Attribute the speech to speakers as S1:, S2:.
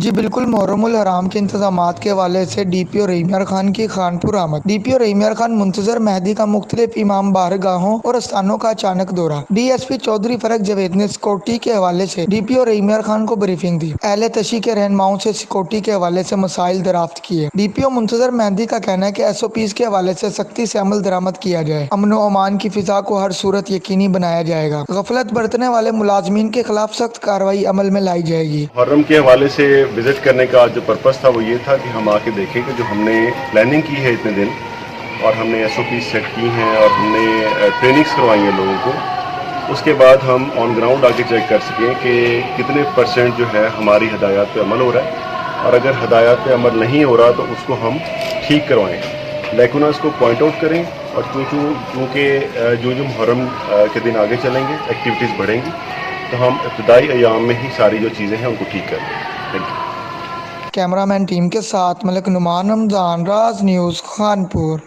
S1: جی بالکل، محرم الحرام کے انتظامات کے حوالے سے ڈی پی او رحیم یار خان کی خانپور آمد۔ ڈی پی او رحیم یار خان منتظر مہدی کا مختلف امام بارگاہوں اور استانوں کا اچانک دورہ۔ ڈی ایس پی چودھری فرق جاوید نے سیکورٹی کے حوالے سے ڈی پی او رحیم یار خان کو بریفنگ دی۔ اہل تشیع کے رہنماؤں سے سیکورٹی کے حوالے سے مسائل دریافت کیے۔ ڈی پی او منتظر مہدی کا کہنا ہے کہ ایس او پیز کے حوالے سے سختی سے عمل درآمد کیا جائے۔ امن و امان کی فضا کو ہر صورت یقینی بنایا جائے گا۔ غفلت برتنے والے ملازمین کے خلاف سخت کارروائی عمل میں لائی جائے گی۔
S2: محرم کے حوالے سے وزٹ کرنے کا جو پرپس تھا وہ یہ تھا کہ ہم آ کے دیکھیں کہ جو ہم نے پلاننگ کی ہے اتنے دن، اور ہم نے ایس او پی سیٹ کی ہیں اور ہم نے ٹریننگز کروائی ہیں لوگوں کو، اس کے بعد ہم آن گراؤنڈ آ کے چیک کر سکیں کہ کتنے % جو ہے ہماری ہدایات پہ عمل ہو رہا ہے، اور اگر ہدایات پہ عمل نہیں ہو رہا تو اس کو ہم ٹھیک کروائیں، لیکنہ اس کو پوائنٹ آؤٹ کریں۔ اور کیونکہ جو محرم کے دن آگے چلیں گے، ایکٹیویٹیز بڑھیں گی، تو ہم ابتدائی ایام میں ہی ساری جو چیزیں ہیں ان کو ٹھیک کر لیں۔ Thank you.
S1: Camera man team کے ساتھ ملک نعمان رمضان، راز نیوز، خانپور۔